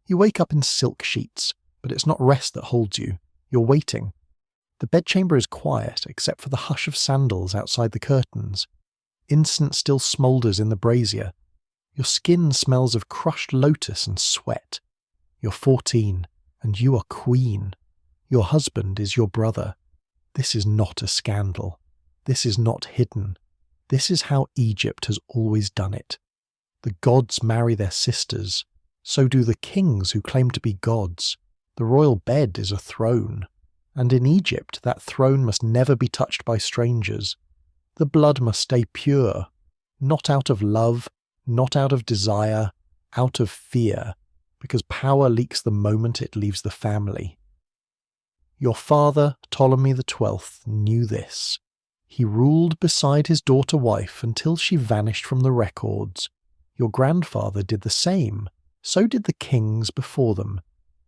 You wake up in silk sheets, but it's not rest that holds you. You're waiting. The bedchamber is quiet except for the hush of sandals outside the curtains. Incense still smoulders in the brazier. Your skin smells of crushed lotus and sweat. You're 14, and you are queen. Your husband is your brother. This is not a scandal. This is not hidden. This is how Egypt has always done it. The gods marry their sisters. So do the kings who claim to be gods. The royal bed is a throne. And in Egypt, that throne must never be touched by strangers. The blood must stay pure, not out of love, not out of desire, out of fear, because power leaks the moment it leaves the family. Your father, Ptolemy XII, knew this. He ruled beside his daughter-wife until she vanished from the records. Your grandfather did the same. So did the kings before them.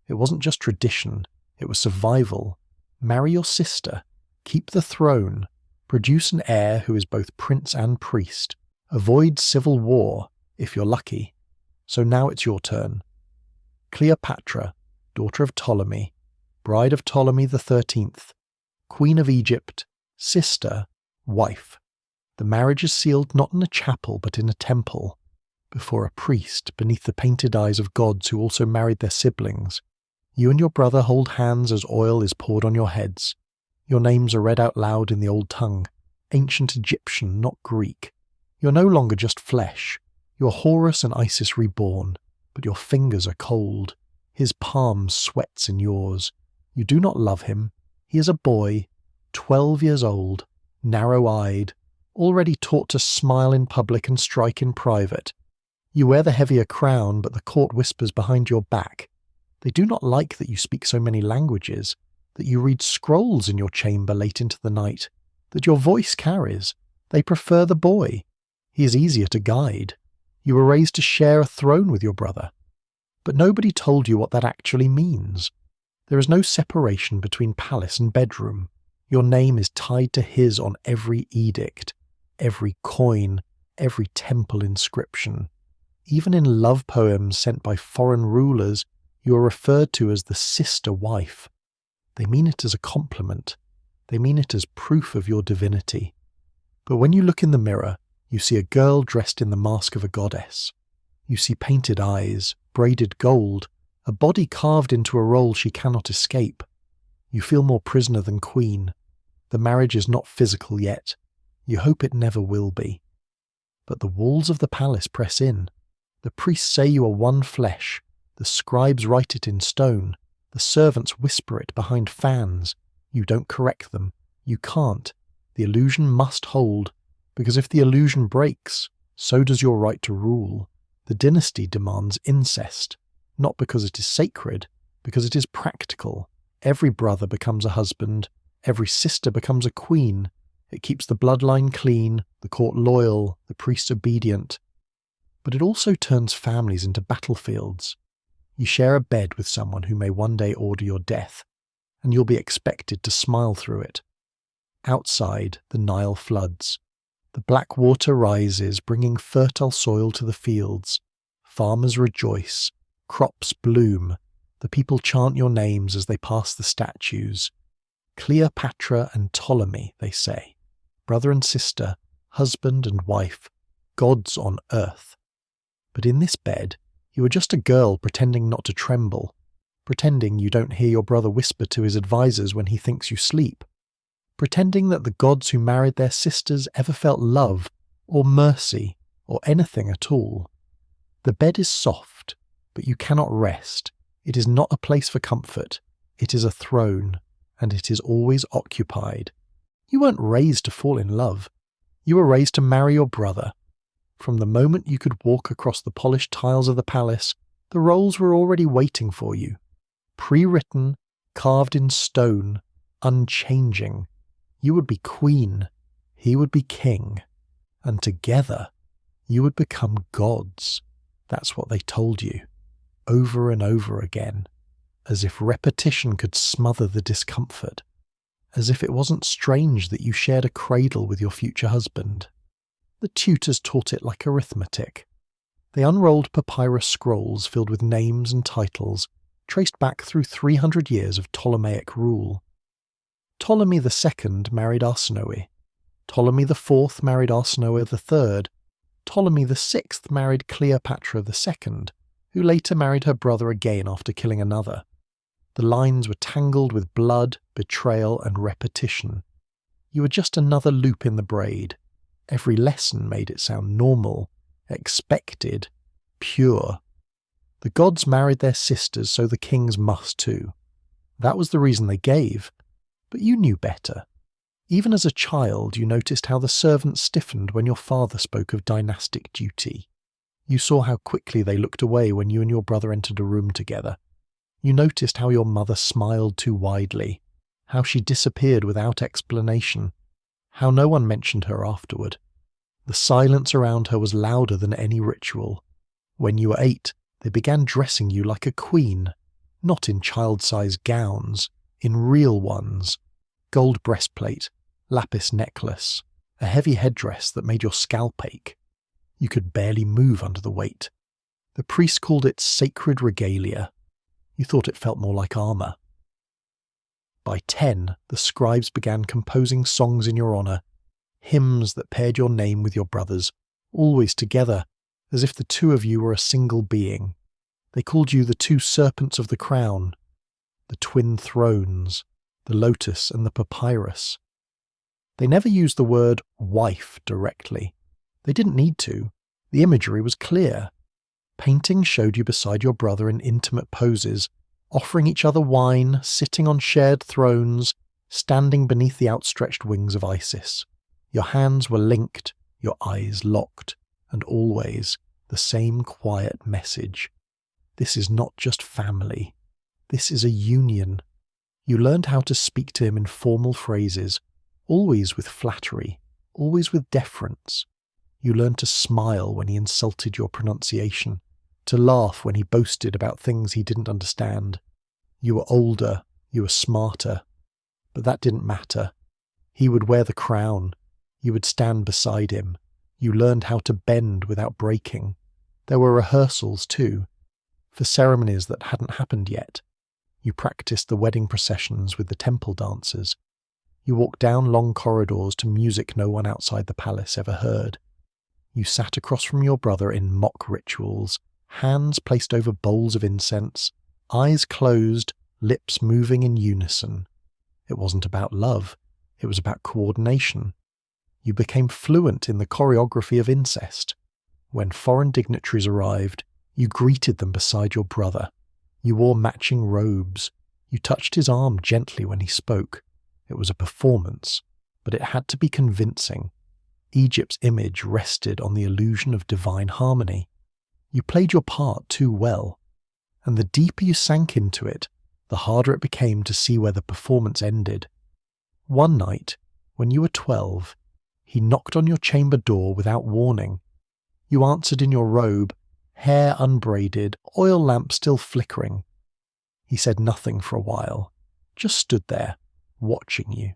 It wasn't just tradition, it was survival. Marry your sister, keep the throne, produce an heir who is both prince and priest, avoid civil war, if you're lucky. So now it's your turn. Cleopatra, daughter of Ptolemy, bride of Ptolemy XIII, queen of Egypt, sister, wife. The marriage is sealed not in a chapel but in a temple, before a priest beneath the painted eyes of gods who also married their siblings. You and your brother hold hands as oil is poured on your heads. Your names are read out loud in the old tongue, ancient Egyptian, not Greek. You're no longer just flesh. You're Horus and Isis reborn, but your fingers are cold. His palm sweats in yours. You do not love him. He is a boy, 12 years old, narrow-eyed, already taught to smile in public and strike in private. You wear the heavier crown, but the court whispers behind your back. They do not like that you speak so many languages, that you read scrolls in your chamber late into the night, that your voice carries. They prefer the boy. He is easier to guide. You were raised to share a throne with your brother. But nobody told you what that actually means. There is no separation between palace and bedroom. Your name is tied to his on every edict, every coin, every temple inscription. Even in love poems sent by foreign rulers, you are referred to as the sister wife. They mean it as a compliment. They mean it as proof of your divinity. But when you look in the mirror, you see a girl dressed in the mask of a goddess. You see painted eyes, braided gold, a body carved into a role she cannot escape. You feel more prisoner than queen. The marriage is not physical yet. You hope it never will be. But the walls of the palace press in. The priests say you are one flesh. The scribes write it in stone. The servants whisper it behind fans. You don't correct them. You can't. The illusion must hold, because if the illusion breaks, so does your right to rule. The dynasty demands incest, not because it is sacred, because it is practical. Every brother becomes a husband. Every sister becomes a queen. It keeps the bloodline clean, the court loyal, the priests obedient. But it also turns families into battlefields. You share a bed with someone who may one day order your death, and you'll be expected to smile through it. Outside, the Nile floods. The black water rises, bringing fertile soil to the fields. Farmers rejoice. Crops bloom. The people chant your names as they pass the statues. Cleopatra and Ptolemy, they say. Brother and sister, husband and wife, gods on earth. But in this bed, you are just a girl pretending not to tremble, pretending you don't hear your brother whisper to his advisors when he thinks you sleep, pretending that the gods who married their sisters ever felt love, or mercy, or anything at all. The bed is soft, but you cannot rest. It is not a place for comfort. It is a throne, and it is always occupied. You weren't raised to fall in love. You were raised to marry your brother. From the moment you could walk across the polished tiles of the palace, the roles were already waiting for you. Pre-written, carved in stone, unchanging. You would be queen, he would be king, and together you would become gods. That's what they told you, over and over again, as if repetition could smother the discomfort, as if it wasn't strange that you shared a cradle with your future husband. The tutors taught it like arithmetic. They unrolled papyrus scrolls filled with names and titles, traced back through 300 years of Ptolemaic rule. Ptolemy II married Arsinoe. Ptolemy IV married Arsinoe III. Ptolemy VI married Cleopatra II, who later married her brother again after killing another. The lines were tangled with blood, betrayal, and repetition. You were just another loop in the braid. Every lesson made it sound normal, expected, pure. The gods married their sisters, so the kings must too. That was the reason they gave. But you knew better. Even as a child, you noticed how the servants stiffened when your father spoke of dynastic duty. You saw how quickly they looked away when you and your brother entered a room together. You noticed how your mother smiled too widely, how she disappeared without explanation, how no one mentioned her afterward. The silence around her was louder than any ritual. When you were 8, they began dressing you like a queen, not in child-sized gowns, in real ones. Gold breastplate, lapis necklace, a heavy headdress that made your scalp ache. You could barely move under the weight. The priest called it sacred regalia. You thought it felt more like armour. By 10, the scribes began composing songs in your honour, hymns that paired your name with your brother's, always together, as if the two of you were a single being. They called you the two serpents of the crown, the twin thrones, the lotus and the papyrus. They never used the word wife directly. They didn't need to. The imagery was clear. Paintings showed you beside your brother in intimate poses, offering each other wine, sitting on shared thrones, standing beneath the outstretched wings of Isis. Your hands were linked, your eyes locked, and always the same quiet message. This is not just family. This is a union. You learned how to speak to him in formal phrases, always with flattery, always with deference. You learned to smile when he insulted your pronunciation, to laugh when he boasted about things he didn't understand. You were older, you were smarter, but that didn't matter. He would wear the crown. You would stand beside him. You learned how to bend without breaking. There were rehearsals too, for ceremonies that hadn't happened yet. You practiced the wedding processions with the temple dancers. You walked down long corridors to music no one outside the palace ever heard. You sat across from your brother in mock rituals, hands placed over bowls of incense, eyes closed, lips moving in unison. It wasn't about love, it was about coordination. You became fluent in the choreography of incest. When foreign dignitaries arrived, you greeted them beside your brother. You wore matching robes. You touched his arm gently when he spoke. It was a performance, but it had to be convincing. Egypt's image rested on the illusion of divine harmony. You played your part too well, and the deeper you sank into it, the harder it became to see where the performance ended. One night, when you were 12, he knocked on your chamber door without warning. You answered in your robe, hair unbraided, oil lamp still flickering. He said nothing for a while, just stood there, watching you.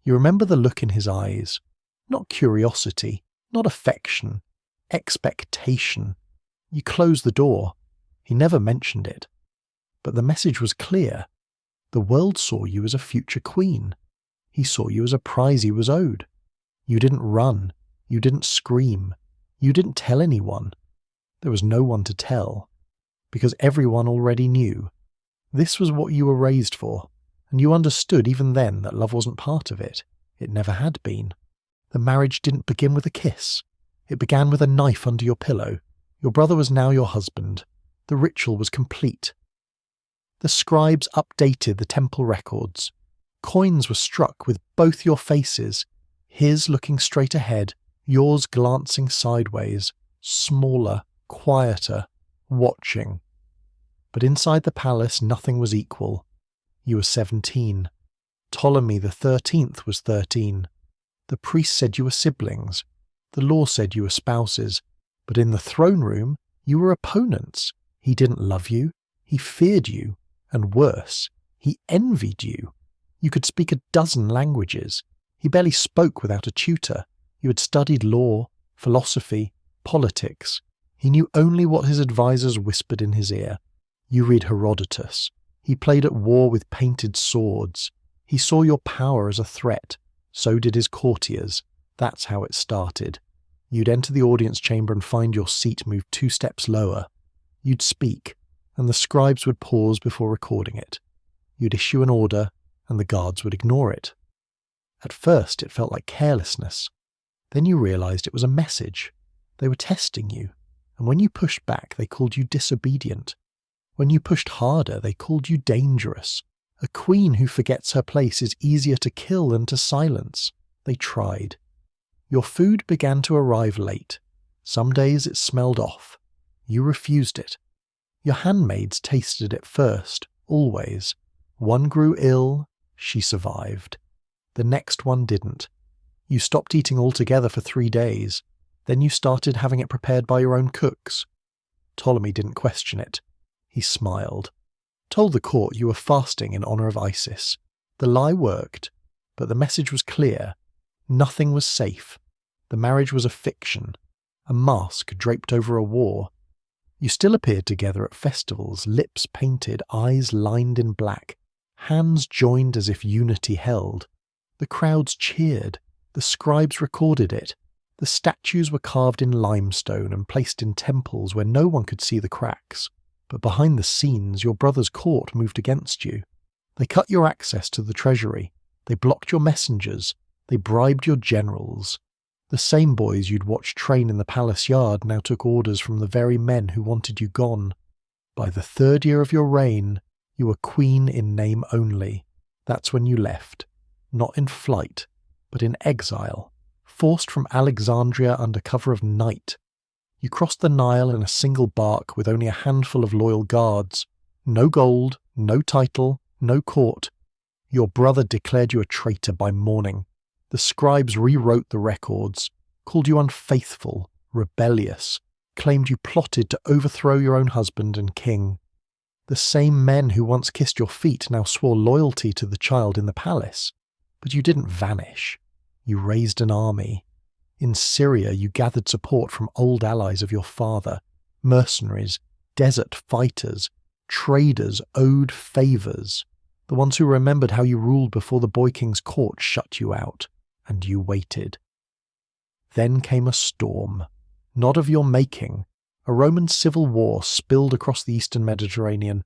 You remember the look in his eyes, not curiosity, not affection, expectation. You closed the door. He never mentioned it. But the message was clear. The world saw you as a future queen. He saw you as a prize he was owed. You didn't run. You didn't scream. You didn't tell anyone. There was no one to tell, because everyone already knew. This was what you were raised for, and you understood even then that love wasn't part of it. It never had been. The marriage didn't begin with a kiss. It began with a knife under your pillow. Your brother was now your husband. The ritual was complete. The scribes updated the temple records. Coins were struck with both your faces, his looking straight ahead, yours glancing sideways, smaller, quieter, watching. But inside the palace nothing was equal. You were 17. Ptolemy XIII was 13. The priest said you were siblings. The law said you were spouses. But in the throne room, you were opponents. He didn't love you. He feared you. And worse, he envied you. You could speak a dozen languages. He barely spoke without a tutor. You had studied law, philosophy, politics. He knew only what his advisors whispered in his ear. You read Herodotus. He played at war with painted swords. He saw your power as a threat. So did his courtiers. That's how it started. You'd enter the audience chamber and find your seat moved 2 steps lower. You'd speak, and the scribes would pause before recording it. You'd issue an order, and the guards would ignore it. At first, it felt like carelessness. Then you realized it was a message. They were testing you, and when you pushed back, they called you disobedient. When you pushed harder, they called you dangerous. A queen who forgets her place is easier to kill than to silence. They tried. Your food began to arrive late. Some days it smelled off. You refused it. Your handmaids tasted it first, always. One grew ill, she survived. The next one didn't. You stopped eating altogether for 3 days. Then you started having it prepared by your own cooks. Ptolemy didn't question it. He smiled. Told the court you were fasting in honor of Isis. The lie worked, but the message was clear. Nothing was safe. The marriage was a fiction, a mask draped over a war. You still appeared together at festivals, lips painted, eyes lined in black, hands joined as if unity held. The crowds cheered. The scribes recorded it. The statues were carved in limestone and placed in temples where no one could see the cracks. But behind the scenes, your brother's court moved against you. They cut your access to the treasury. They blocked your messengers. They bribed your generals. The same boys you'd watched train in the palace yard now took orders from the very men who wanted you gone. By the 3rd year of your reign, you were queen in name only. That's when you left. Not in flight, but in exile, forced from Alexandria under cover of night. You crossed the Nile in a single bark with only a handful of loyal guards. No gold, no title, no court. Your brother declared you a traitor by morning. The scribes rewrote the records, called you unfaithful, rebellious, claimed you plotted to overthrow your own husband and king. The same men who once kissed your feet now swore loyalty to the child in the palace. But you didn't vanish. You raised an army. In Syria, you gathered support from old allies of your father, mercenaries, desert fighters, traders owed favours, the ones who remembered how you ruled before the boy king's court shut you out, and you waited. Then came a storm, not of your making. A Roman civil war spilled across the eastern Mediterranean.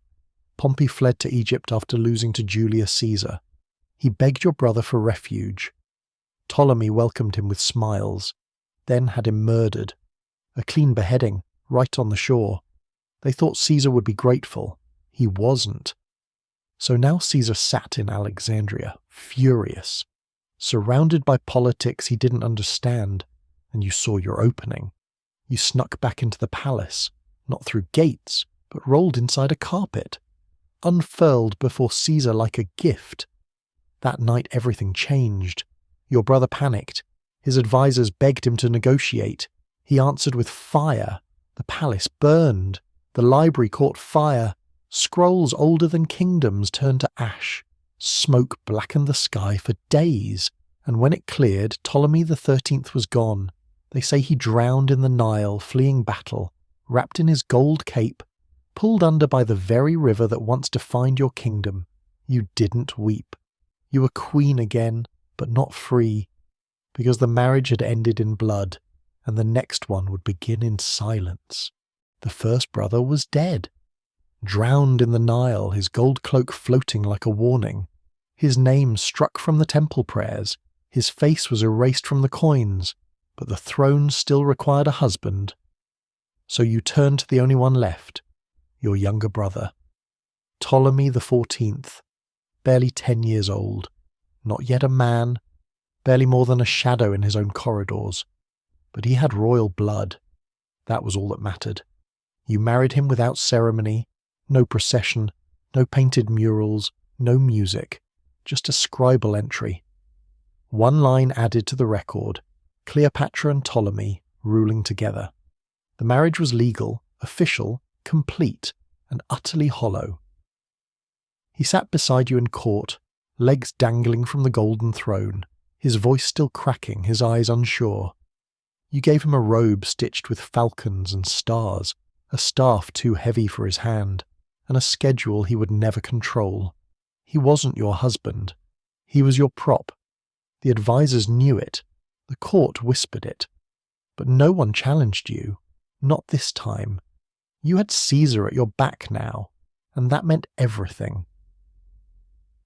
Pompey fled to Egypt after losing to Julius Caesar. He begged your brother for refuge. Ptolemy welcomed him with smiles, then had him murdered. A clean beheading, right on the shore. They thought Caesar would be grateful. He wasn't. So now Caesar sat in Alexandria, furious, surrounded by politics he didn't understand, and you saw your opening. You snuck back into the palace, not through gates, but rolled inside a carpet, unfurled before Caesar like a gift. That night everything changed. Your brother panicked. His advisors begged him to negotiate. He answered with fire. The palace burned. The library caught fire. Scrolls older than kingdoms turned to ash. Smoke blackened the sky for days, and when it cleared, Ptolemy XIII was gone. They say he drowned in the Nile, fleeing battle, wrapped in his gold cape, pulled under by the very river that once defined your kingdom. You didn't weep. You were queen again, but not free, because the marriage had ended in blood, and the next one would begin in silence. The first brother was dead, drowned in the Nile, his gold cloak floating like a warning. His name struck from the temple prayers, his face was erased from the coins, but the throne still required a husband. So you turned to the only one left, your younger brother, Ptolemy XIV, barely 10 years old, not yet a man, barely more than a shadow in his own corridors. But he had royal blood. That was all that mattered. You married him without ceremony, no procession, no painted murals, no music, just a scribal entry. One line added to the record, Cleopatra and Ptolemy ruling together. The marriage was legal, official, complete, and utterly hollow. He sat beside you in court, legs dangling from the golden throne, his voice still cracking, his eyes unsure. You gave him a robe stitched with falcons and stars, a staff too heavy for his hand, and a schedule he would never control. He wasn't your husband. He was your prop. The advisors knew it. The court whispered it. But no one challenged you. Not this time. You had Caesar at your back now, and that meant everything.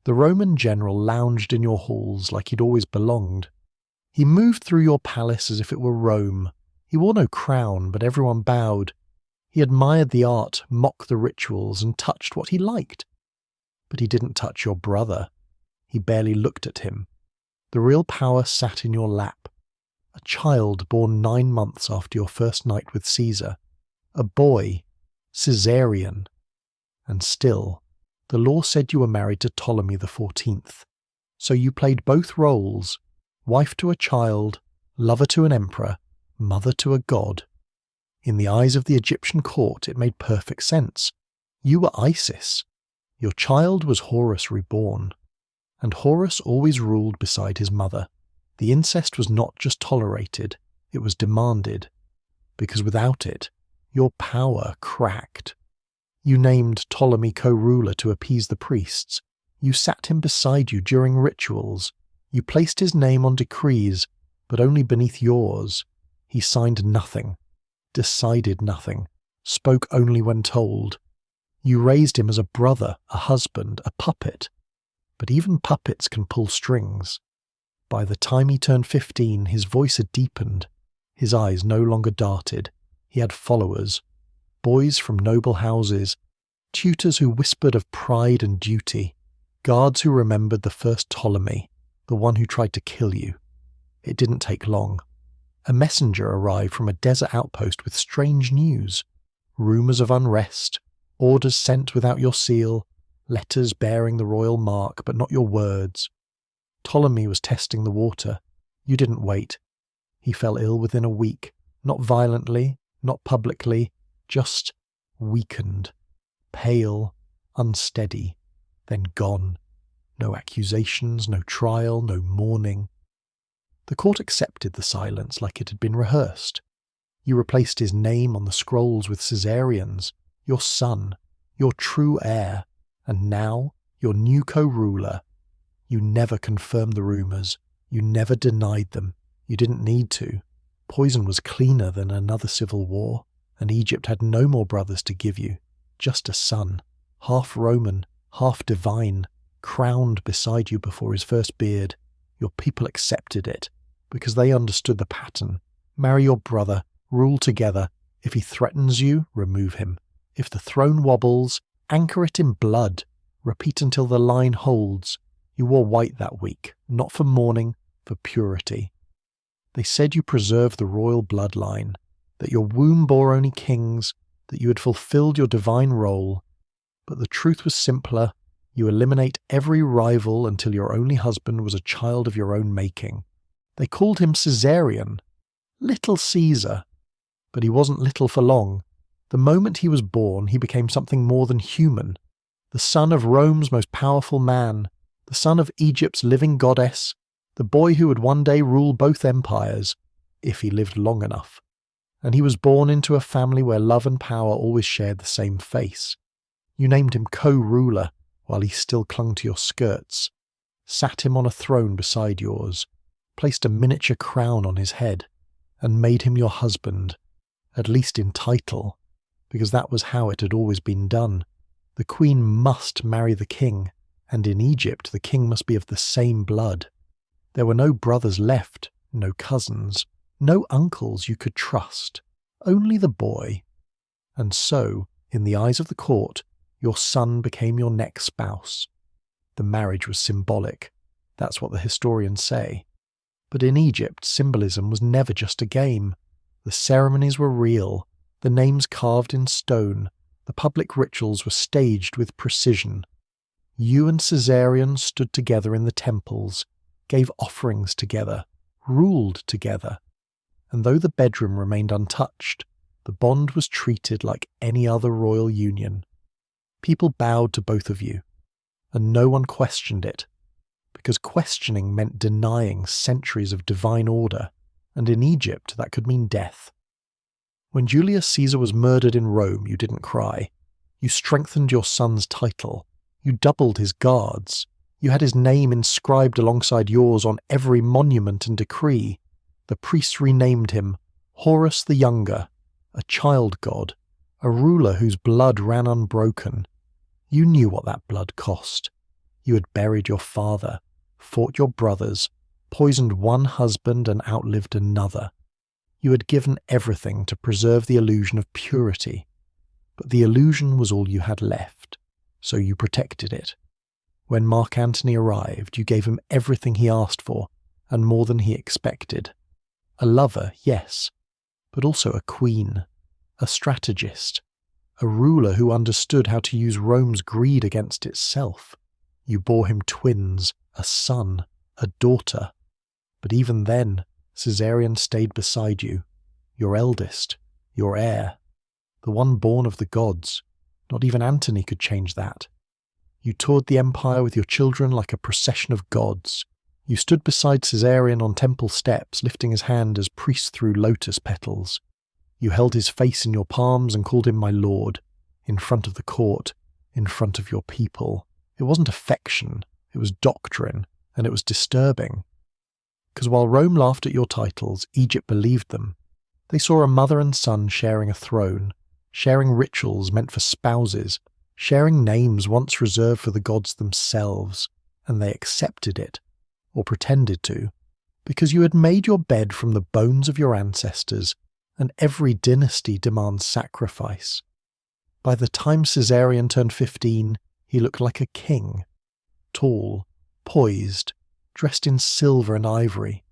The Roman general lounged in your halls like he'd always belonged. He moved through your palace as if it were Rome. He wore no crown, but everyone bowed. He admired the art, mocked the rituals, and touched what he liked. But he didn't touch your brother. He barely looked at him. The real power sat in your lap. A child born 9 months after your first night with Caesar. A boy. Caesarian. And still, the law said you were married to Ptolemy the 14th. So you played both roles. Wife to a child, lover to an emperor, mother to a god. In the eyes of the Egyptian court, it made perfect sense. You were Isis. Your child was Horus reborn. And Horus always ruled beside his mother. The incest was not just tolerated, it was demanded. Because without it, your power cracked. You named Ptolemy co-ruler to appease the priests. You sat him beside you during rituals. You placed his name on decrees, but only beneath yours. He signed nothing, decided nothing, spoke only when told. You raised him as a brother, a husband, a puppet. But even puppets can pull strings. By the time he turned 15, his voice had deepened. His eyes no longer darted. He had followers, boys from noble houses, tutors who whispered of pride and duty, guards who remembered the first Ptolemy, the one who tried to kill you. It didn't take long. A messenger arrived from a desert outpost with strange news. Rumours of unrest, orders sent without your seal, letters bearing the royal mark but not your words. Ptolemy was testing the water. You didn't wait. He fell ill within a week, not violently, not publicly, just weakened, pale, unsteady, then gone. No accusations, no trial, no mourning. The court accepted the silence like it had been rehearsed. You replaced his name on the scrolls with Caesarian's, your son, your true heir, and now your new co-ruler. You never confirmed the rumours. You never denied them. You didn't need to. Poison was cleaner than another civil war, and Egypt had no more brothers to give you. Just a son, half Roman, half divine, crowned beside you before his first beard. Your people accepted it, because they understood the pattern. Marry your brother, rule together. If he threatens you, remove him. If the throne wobbles, anchor it in blood. Repeat until the line holds. You wore white that week, not for mourning, for purity. They said you preserved the royal bloodline, that your womb bore only kings, that you had fulfilled your divine role. But the truth was simpler. You eliminate every rival until your only husband was a child of your own making. They called him Caesarian, Little Caesar. But he wasn't little for long. The moment he was born, he became something more than human. The son of Rome's most powerful man, the son of Egypt's living goddess, the boy who would one day rule both empires, if he lived long enough. And he was born into a family where love and power always shared the same face. You named him co-ruler while he still clung to your skirts, sat him on a throne beside yours, placed a miniature crown on his head, and made him your husband, at least in title, because that was how it had always been done. The queen must marry the king, and in Egypt the king must be of the same blood. There were no brothers left, no cousins, no uncles you could trust, only the boy. And so, in the eyes of the court, your son became your next spouse. The marriage was symbolic. That's what the historians say. But in Egypt, symbolism was never just a game. The ceremonies were real, the names carved in stone, the public rituals were staged with precision. You and Caesarion stood together in the temples, gave offerings together, ruled together. And though the bedroom remained untouched, the bond was treated like any other royal union. People bowed to both of you, and no one questioned it, because questioning meant denying centuries of divine order, and in Egypt that could mean death. When Julius Caesar was murdered in Rome, you didn't cry. You strengthened your son's title. You doubled his guards. You had his name inscribed alongside yours on every monument and decree. The priests renamed him Horus the Younger, a child god, a ruler whose blood ran unbroken. You knew what that blood cost. You had buried your father, fought your brothers, poisoned one husband and outlived another. You had given everything to preserve the illusion of purity. But the illusion was all you had left, so you protected it. When Mark Antony arrived, you gave him everything he asked for, and more than he expected. A lover, yes, but also a queen, a strategist, a ruler who understood how to use Rome's greed against itself. You bore him twins, a son, a daughter. But even then, Caesarion stayed beside you, your eldest, your heir, the one born of the gods. Not even Antony could change that. You toured the empire with your children like a procession of gods. You stood beside Caesarion on temple steps, lifting his hand as priests threw lotus petals. You held his face in your palms and called him my lord, in front of the court, in front of your people. It wasn't affection, it was doctrine, and it was disturbing. Because while Rome laughed at your titles, Egypt believed them. They saw a mother and son sharing a throne, sharing rituals meant for spouses, sharing names once reserved for the gods themselves, and they accepted it, or pretended to, because you had made your bed from the bones of your ancestors, and every dynasty demands sacrifice. By the time Caesarion turned 15, he looked like a king, tall, poised, dressed in silver and ivory.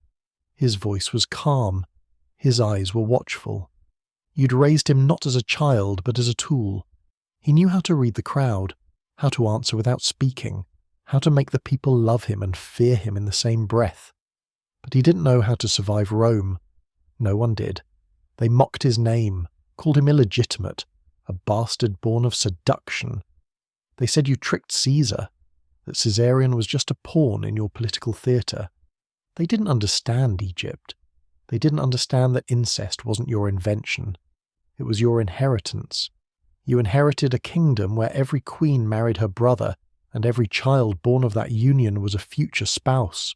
His voice was calm, his eyes were watchful. You'd raised him not as a child, but as a tool. He knew how to read the crowd, how to answer without speaking, how to make the people love him and fear him in the same breath. But he didn't know how to survive Rome. No one did. They mocked his name, called him illegitimate, a bastard born of seduction. They said you tricked Caesar, that Caesarion was just a pawn in your political theatre. They didn't understand Egypt. They didn't understand that incest wasn't your invention. It was your inheritance. You inherited a kingdom where every queen married her brother, and every child born of that union was a future spouse.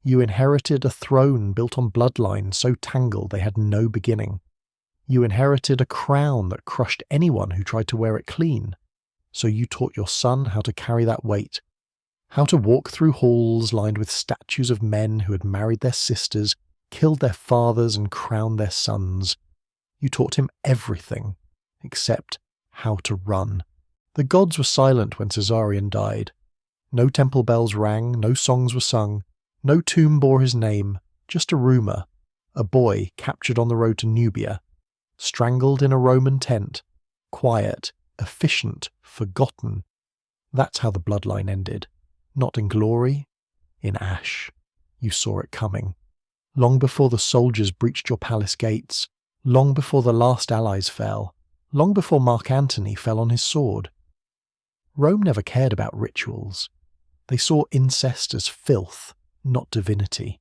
You inherited a throne built on bloodlines so tangled they had no beginning. You inherited a crown that crushed anyone who tried to wear it clean. So you taught your son how to carry that weight, how to walk through halls lined with statues of men who had married their sisters, killed their fathers and crowned their sons. You taught him everything, except how to run. The gods were silent when Caesarion died. No temple bells rang, no songs were sung, no tomb bore his name, just a rumour, a boy captured on the road to Nubia, strangled in a Roman tent, quiet, efficient, forgotten. That's how the bloodline ended. Not in glory, in ash. You saw it coming. Long before the soldiers breached your palace gates, long before the last allies fell, long before Mark Antony fell on his sword. Rome never cared about rituals. They saw incest as filth, not divinity.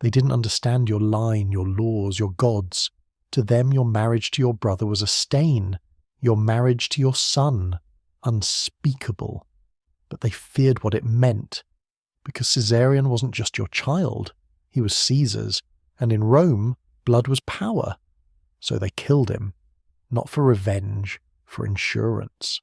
They didn't understand your line, your laws, your gods. To them, your marriage to your brother was a stain. Your marriage to your son, unspeakable. But they feared what it meant, because Caesarion wasn't just your child. He was Caesar's, and in Rome, blood was power. So they killed him, not for revenge, for insurance.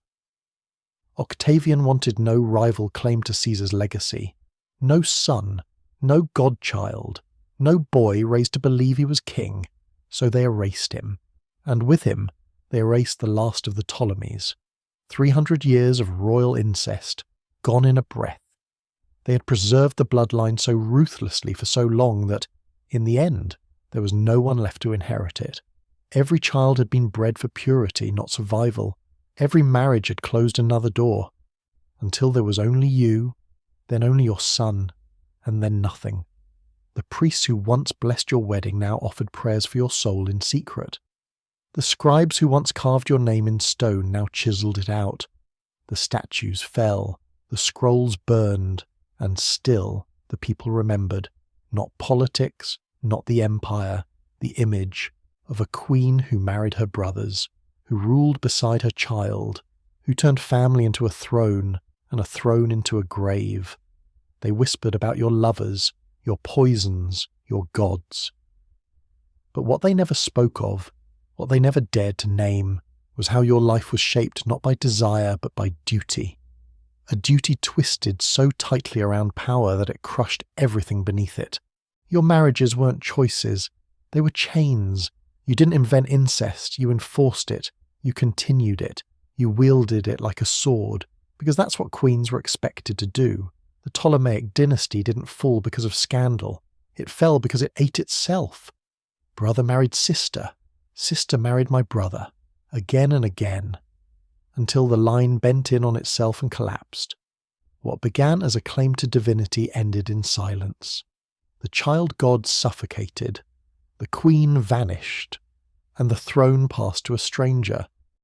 Octavian wanted no rival claim to Caesar's legacy. No son, no godchild, no boy raised to believe he was king. So they erased him. And with him, they erased the last of the Ptolemies. 300 years of royal incest, gone in a breath. They had preserved the bloodline so ruthlessly for so long that, in the end, there was no one left to inherit it. Every child had been bred for purity, not survival. Every marriage had closed another door. Until there was only you, then only your son, and then nothing. The priests who once blessed your wedding now offered prayers for your soul in secret. The scribes who once carved your name in stone now chiselled it out. The statues fell, the scrolls burned, and still the people remembered, not politics, not the empire, the image of a queen who married her brothers, who ruled beside her child, who turned family into a throne and a throne into a grave. They whispered about your lovers, your poisons, your gods. But what they never spoke of, what they never dared to name, was how your life was shaped not by desire but by duty. A duty twisted so tightly around power that it crushed everything beneath it. Your marriages weren't choices, they were chains. You didn't invent incest, you enforced it, you continued it, you wielded it like a sword, because that's what queens were expected to do. The Ptolemaic dynasty didn't fall because of scandal, it fell because it ate itself. Brother married sister, sister married my brother, again and again, until the line bent in on itself and collapsed. What began as a claim to divinity ended in silence. The child god suffocated, the queen vanished, and the throne passed to a stranger,